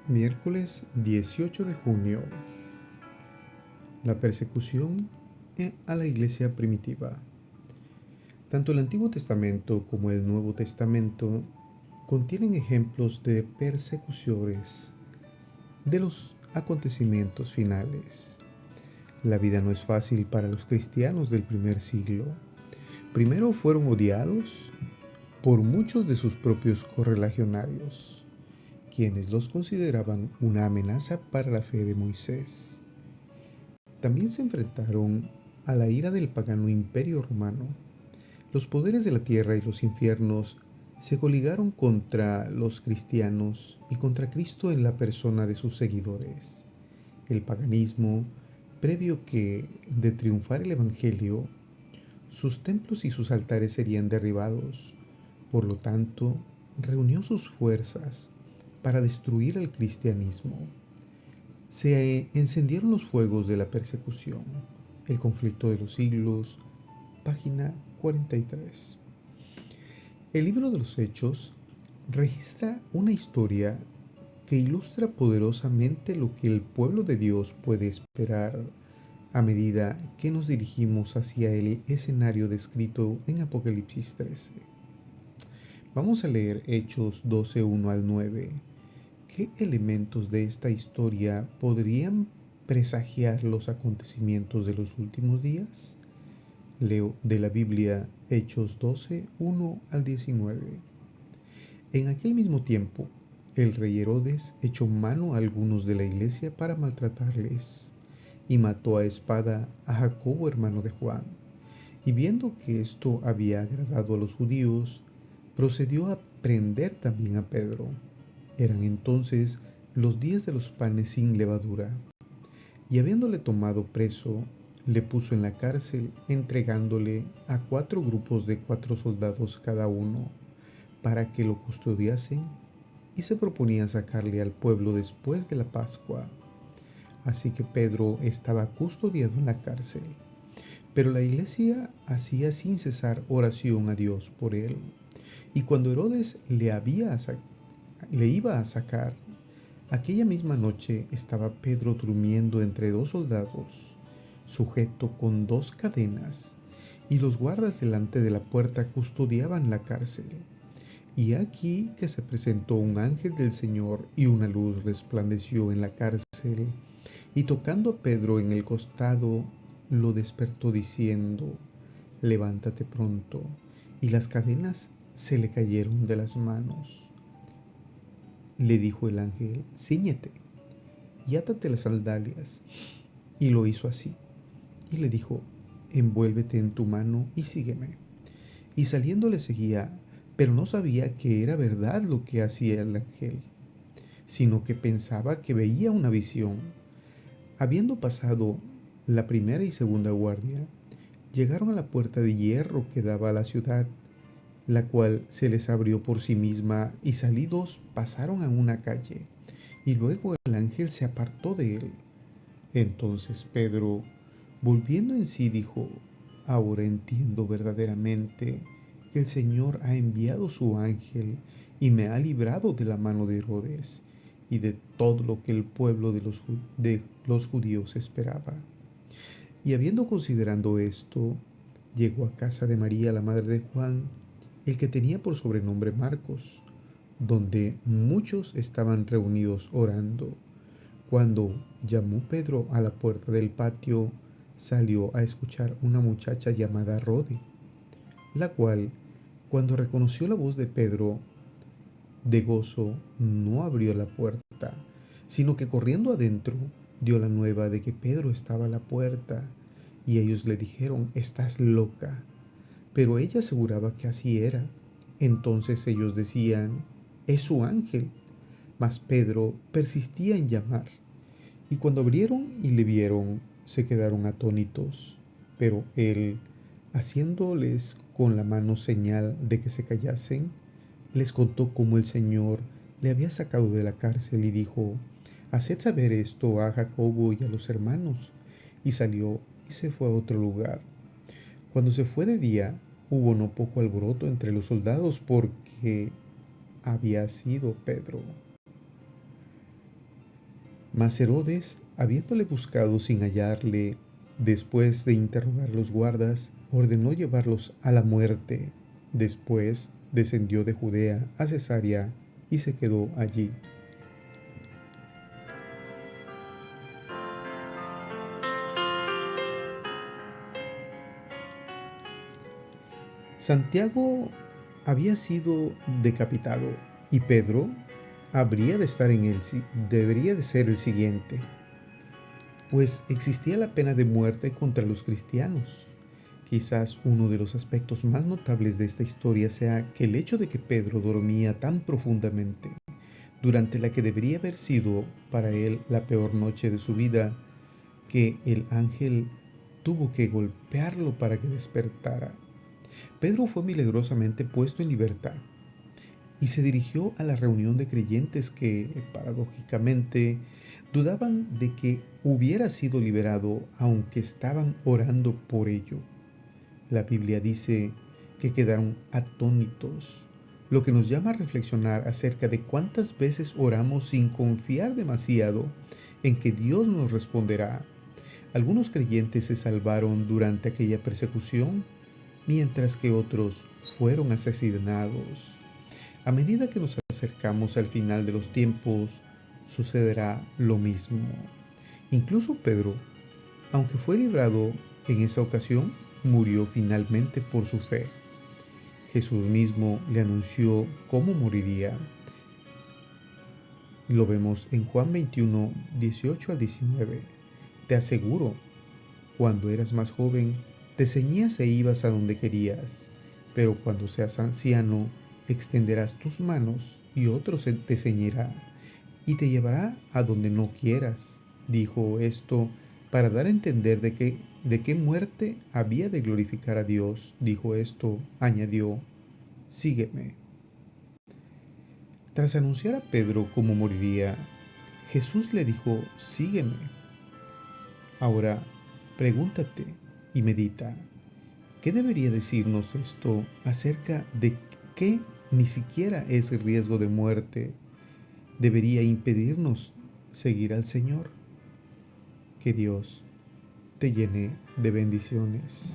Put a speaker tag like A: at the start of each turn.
A: Miércoles 18 de junio. La persecución a la iglesia primitiva. Tanto el Antiguo Testamento como el Nuevo Testamento contienen ejemplos de persecuciones de los acontecimientos finales. La vida no es fácil para los cristianos del primer siglo. Primero fueron odiados por muchos de sus propios correligionarios, quienes los consideraban una amenaza para la fe de Moisés. También se enfrentaron a la ira del pagano imperio romano. Los poderes de la tierra y los infiernos se coligaron contra los cristianos y contra Cristo en la persona de sus seguidores. El paganismo, previo que de triunfar el Evangelio, sus templos y sus altares serían derribados. Por lo tanto, reunió sus fuerzas para destruir al cristianismo. Se encendieron los fuegos de la persecución. El conflicto de los siglos, página 43. El libro de los Hechos registra una historia que ilustra poderosamente lo que el pueblo de Dios puede esperar a medida que nos dirigimos hacia el escenario descrito en Apocalipsis 13. Vamos a leer Hechos 12, 1 al 9. ¿Qué elementos de esta historia podrían presagiar los acontecimientos de los últimos días? Leo de la Biblia Hechos 12, 1 al 19. En aquel mismo tiempo, el rey Herodes echó mano a algunos de la iglesia para maltratarles y mató a espada a Jacobo, hermano de Juan. Y viendo que esto había agradado a los judíos, procedió a prender también a Pedro. Eran entonces los días de los panes sin levadura. Y habiéndole tomado preso, le puso en la cárcel, entregándole a 4 grupos de 4 soldados cada uno, para que lo custodiasen, y se proponía sacarle al pueblo después de la Pascua. Así que Pedro estaba custodiado en la cárcel. Pero la iglesia hacía sin cesar oración a Dios por él. Y cuando Herodes le iba a sacar, aquella misma noche estaba Pedro durmiendo entre 2 soldados, sujeto con 2 cadenas, y los guardas delante de la puerta custodiaban la cárcel. Y aquí que se presentó un ángel del Señor, y una luz resplandeció en la cárcel, y tocando a Pedro en el costado, lo despertó diciendo: levántate pronto. Y las cadenas se le cayeron de las manos. Le dijo el ángel: cíñete y átate las sandalias. Y lo hizo así. Y le dijo: envuélvete en tu mano y sígueme. Y saliendo le seguía, pero no sabía que era verdad lo que hacía el ángel, sino que pensaba que veía una visión. Habiendo pasado la primera y segunda guardia, llegaron a la puerta de hierro que daba a la ciudad, la cual se les abrió por sí misma, y salidos pasaron a una calle, y luego el ángel se apartó de él. Entonces Pedro, volviendo en sí, dijo: ahora entiendo verdaderamente que el Señor ha enviado su ángel y me ha librado de la mano de Herodes y de todo lo que el pueblo de los judíos esperaba. Y habiendo considerado esto, llegó a casa de María, la madre de Juan, el que tenía por sobrenombre Marcos, donde muchos estaban reunidos orando. Cuando llamó Pedro a la puerta del patio, salió a escuchar una muchacha llamada Rode, la cual, cuando reconoció la voz de Pedro, de gozo no abrió la puerta, sino que corriendo adentro dio la nueva de que Pedro estaba a la puerta, y ellos le dijeron: estás loca. Pero ella aseguraba que así era. Entonces ellos decían: es su ángel. Mas Pedro persistía en llamar. Y cuando abrieron y le vieron, se quedaron atónitos. Pero él, haciéndoles con la mano señal de que se callasen, les contó cómo el Señor le había sacado de la cárcel y dijo: haced saber esto a Jacobo y a los hermanos. Y salió y se fue a otro lugar. Cuando se fue de día, hubo no poco alboroto entre los soldados porque había sido Pedro. Mas Herodes, habiéndole buscado sin hallarle, después de interrogar a los guardas, ordenó llevarlos a la muerte. Después descendió de Judea a Cesarea y se quedó allí. Santiago había sido decapitado y Pedro debería de ser el siguiente, pues existía la pena de muerte contra los cristianos. Quizás uno de los aspectos más notables de esta historia sea que el hecho de que Pedro dormía tan profundamente durante la que debería haber sido para él la peor noche de su vida, que el ángel tuvo que golpearlo para que despertara. Pedro fue milagrosamente puesto en libertad y se dirigió a la reunión de creyentes que, paradójicamente, dudaban de que hubiera sido liberado aunque estaban orando por ello. La Biblia dice que quedaron atónitos, lo que nos llama a reflexionar acerca de cuántas veces oramos sin confiar demasiado en que Dios nos responderá. Algunos creyentes se salvaron durante aquella persecución, mientras que otros fueron asesinados. A medida que nos acercamos al final de los tiempos, sucederá lo mismo. Incluso Pedro, aunque fue librado en esa ocasión, murió finalmente por su fe. Jesús mismo le anunció cómo moriría. Lo vemos en Juan 21, 18 al 19. Te aseguro, cuando eras más joven, te ceñías e ibas a donde querías, pero cuando seas anciano, extenderás tus manos y otro te ceñirá y te llevará a donde no quieras. Dijo esto para dar a entender de qué muerte había de glorificar a Dios. Dijo esto, añadió, sígueme. Tras anunciar a Pedro cómo moriría, Jesús le dijo, sígueme. Ahora, pregúntate y medita, ¿qué debería decirnos esto acerca de qué ni siquiera es riesgo de muerte debería impedirnos seguir al Señor? Que Dios te llene de bendiciones.